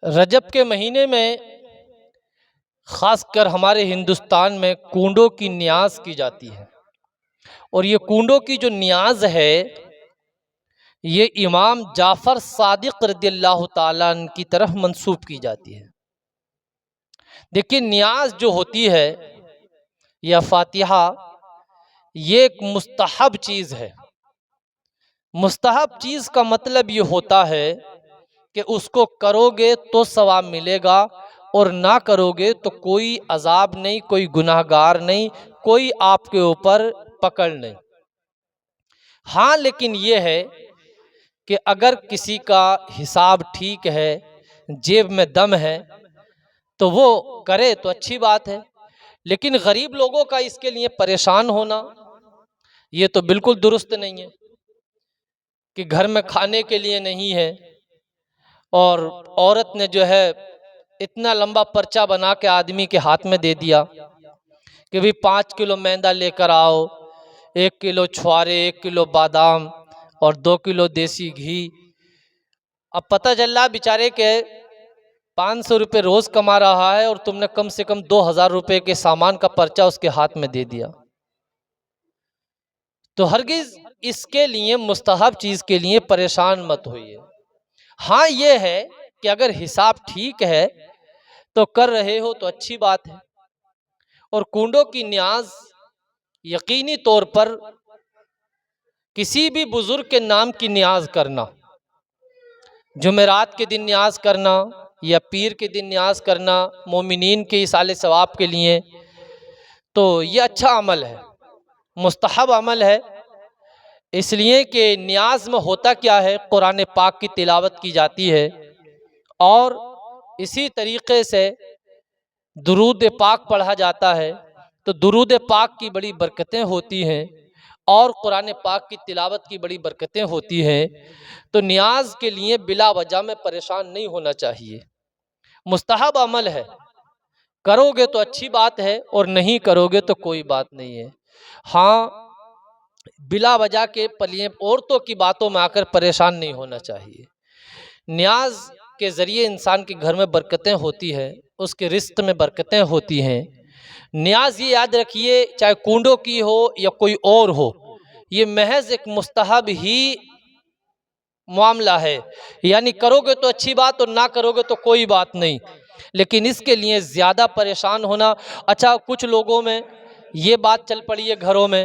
رجب کے مہینے میں خاص کر ہمارے ہندوستان میں کنڈوں کی نیاز کی جاتی ہے، اور یہ کنڈوں کی جو نیاز ہے یہ امام جعفر صادق رضی اللہ تعالیٰ عنہ کی طرف منسوب کی جاتی ہے۔ دیکھیے، نیاز جو ہوتی ہے یا فاتحہ، یہ ایک مستحب چیز ہے۔ مستحب چیز کا مطلب یہ ہوتا ہے کہ اس کو کرو گے تو ثواب ملے گا، اور نہ کرو گے تو کوئی عذاب نہیں، کوئی گناہگار نہیں، کوئی آپ کے اوپر پکڑ نہیں۔ ہاں، لیکن یہ ہے کہ اگر کسی کا حساب ٹھیک ہے، جیب میں دم ہے، تو وہ کرے تو اچھی بات ہے، لیکن غریب لوگوں کا اس کے لیے پریشان ہونا یہ تو بالکل درست نہیں ہے کہ گھر میں کھانے کے لیے نہیں ہے، اور عورت نے جو ہے اتنا لمبا پرچہ بنا کے آدمی کے ہاتھ میں دے دیا کہ بھی 5 کلو میدا لے کر آؤ، 1 کلو چھوارے، 1 کلو بادام اور 2 کلو دیسی گھی۔ اب پتہ چلا بیچارے کے 500 روپے روز کما رہا ہے، اور تم نے کم سے کم 2000 روپے کے سامان کا پرچہ اس کے ہاتھ میں دے دیا۔ تو ہرگز اس کے لیے، مستحب چیز کے لیے پریشان مت ہوئیے۔ ہاں، یہ ہے کہ اگر حساب ٹھیک ہے تو کر رہے ہو تو اچھی بات ہے، اور کنڈوں کی نیاز یقینی طور پر کسی بھی بزرگ کے نام کی نیاز کرنا، جمعرات کے دن نیاز کرنا یا پیر کے دن نیاز کرنا مومنین کے ایصال ثواب کے لیے، تو یہ اچھا عمل ہے، مستحب عمل ہے۔ اس لیے کہ نیاز میں ہوتا کیا ہے، قرآن پاک کی تلاوت کی جاتی ہے، اور اسی طریقے سے درود پاک پڑھا جاتا ہے، تو درود پاک کی بڑی برکتیں ہوتی ہیں، اور قرآن پاک کی تلاوت کی بڑی برکتیں ہوتی ہیں۔ تو نیاز کے لیے بلا وجہ میں پریشان نہیں ہونا چاہیے، مستحب عمل ہے، کرو گے تو اچھی بات ہے، اور نہیں کرو گے تو کوئی بات نہیں ہے۔ ہاں، بلا وجہ کے پلیے عورتوں کی باتوں میں آ کر پریشان نہیں ہونا چاہیے۔ نیاز کے ذریعے انسان کے گھر میں برکتیں ہوتی ہیں، اس کے رزق میں برکتیں ہوتی ہیں۔ نیاز یہ یاد رکھیے، چاہے کنڈوں کی ہو یا کوئی اور ہو، یہ محض ایک مستحب ہی معاملہ ہے، یعنی کرو گے تو اچھی بات، اور نہ کرو گے تو کوئی بات نہیں، لیکن اس کے لیے زیادہ پریشان ہونا۔ اچھا، کچھ لوگوں میں یہ بات چل پڑی ہے گھروں میں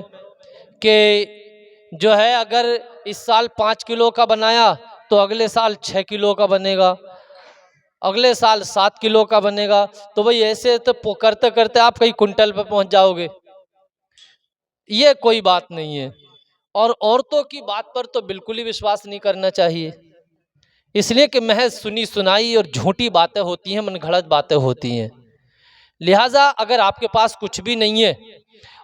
کہ جو ہے اگر اس سال 5 کلو کا بنایا تو اگلے سال 6 کلو کا بنے گا، اگلے سال 7 کلو کا بنے گا، تو بھئی ایسے تو کرتے کرتے آپ کئی کنٹل پہ پہنچ جاؤ گے۔ یہ کوئی بات نہیں ہے، اور عورتوں کی بات پر تو بالکل ہی وشواس نہیں کرنا چاہیے، اس لیے کہ محض سنی سنائی اور جھوٹی باتیں ہوتی ہیں، من گھڑت باتیں ہوتی ہیں۔ لہٰذا اگر آپ کے پاس کچھ بھی نہیں ہے،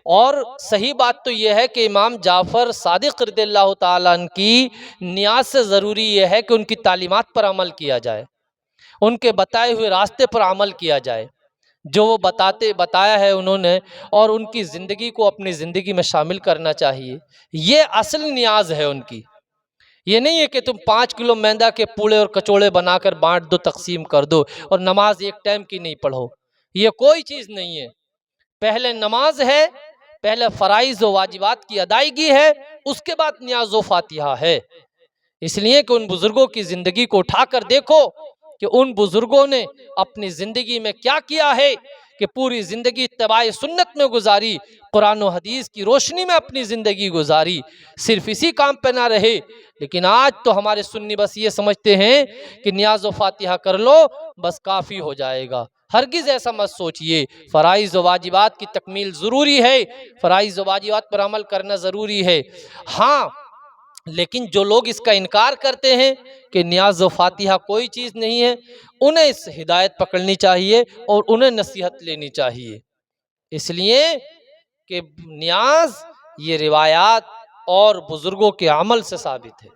اور صحیح بات تو یہ ہے کہ امام جعفر صادق رضی اللہ تعالیٰ عنہ کی نیاز سے ضروری یہ ہے کہ ان کی تعلیمات پر عمل کیا جائے، ان کے بتائے ہوئے راستے پر عمل کیا جائے، جو وہ بتایا ہے انہوں نے، اور ان کی زندگی کو اپنی زندگی میں شامل کرنا چاہیے۔ یہ اصل نیاز ہے ان کی۔ یہ نہیں ہے کہ تم 5 کلو میدا کے پوڑے اور کچوڑے بنا کر بانٹ دو، تقسیم کر دو، اور نماز ایک ٹائم کی نہیں پڑھو۔ یہ کوئی چیز نہیں ہے۔ پہلے نماز ہے، پہلے فرائض و واجبات کی ادائیگی ہے، اس کے بعد نیاز و فاتحہ ہے۔ اس لیے کہ ان بزرگوں کی زندگی کو اٹھا کر دیکھو کہ ان بزرگوں نے اپنی زندگی میں کیا کیا ہے، کہ پوری زندگی اتباع سنت میں گزاری، قرآن و حدیث کی روشنی میں اپنی زندگی گزاری، صرف اسی کام پہ نہ رہے۔ لیکن آج تو ہمارے سنی بس یہ سمجھتے ہیں کہ نیاز و فاتحہ کر لو بس کافی ہو جائے گا۔ ہرگز ایسا مت سوچئے، فرائض و واجبات کی تکمیل ضروری ہے، فرائض و واجبات پر عمل کرنا ضروری ہے۔ ہاں، لیکن جو لوگ اس کا انکار کرتے ہیں کہ نیاز و فاتحہ کوئی چیز نہیں ہے، انہیں اس ہدایت پکڑنی چاہیے اور انہیں نصیحت لینی چاہیے، اس لیے کہ نیاز یہ روایات اور بزرگوں کے عمل سے ثابت ہے۔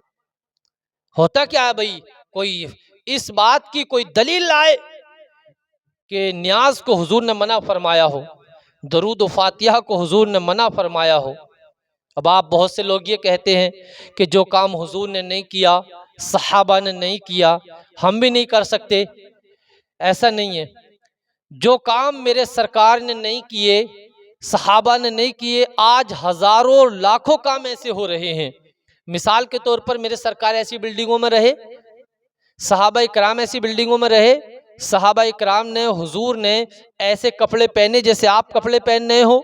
ہوتا کیا ہے بھئی، کوئی اس بات کی کوئی دلیل لائے کہ نیاز کو حضور نے منع فرمایا ہو، درود و فاتحہ کو حضور نے منع فرمایا ہو۔ اب آپ بہت سے لوگ یہ کہتے ہیں کہ جو کام حضور نے نہیں کیا، صحابہ نے نہیں کیا، ہم بھی نہیں کر سکتے۔ ایسا نہیں ہے. جو کام میرے سرکار نے نہیں کیے، صحابہ نے نہیں کیے، آج ہزاروں لاکھوں کام ایسے ہو رہے ہیں. مثال کے طور پر میرے سرکار ایسی بلڈنگوں میں رہے، صحابہ اکرام ایسی بلڈنگوں میں رہے، صحابہ اکرام نے، حضور نے ایسے کپڑے پہنے جیسے آپ کپڑے پہن رہے ہو.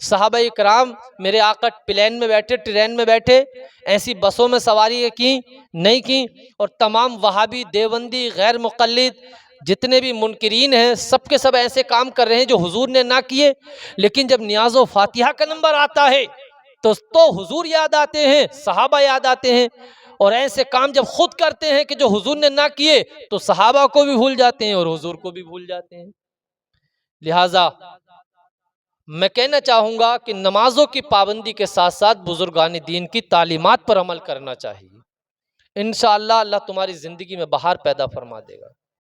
صحابہ اکرام میرے آقا پلین میں بیٹھے، ٹرین میں بیٹھے، ایسی بسوں میں سواری کی نہیں کی. اور تمام وہابی، دیوبندی، غیر مقلد جتنے بھی منکرین ہیں، سب کے سب ایسے کام کر رہے ہیں جو حضور نے نہ کیے. لیکن جب نیاز و فاتحہ کا نمبر آتا ہے تو حضور یاد آتے ہیں، صحابہ یاد آتے ہیں. اور ایسے کام جب خود کرتے ہیں کہ جو حضور نے نہ کیے تو صحابہ کو بھی بھول جاتے ہیں اور حضور کو بھی بھول جاتے ہیں. لہٰذا میں کہنا چاہوں گا کہ نمازوں کی پابندی کے ساتھ ساتھ بزرگان دین کی تعلیمات پر عمل کرنا چاہیے. انشاءاللہ اللہ تمہاری زندگی میں بہار پیدا فرما دے گا.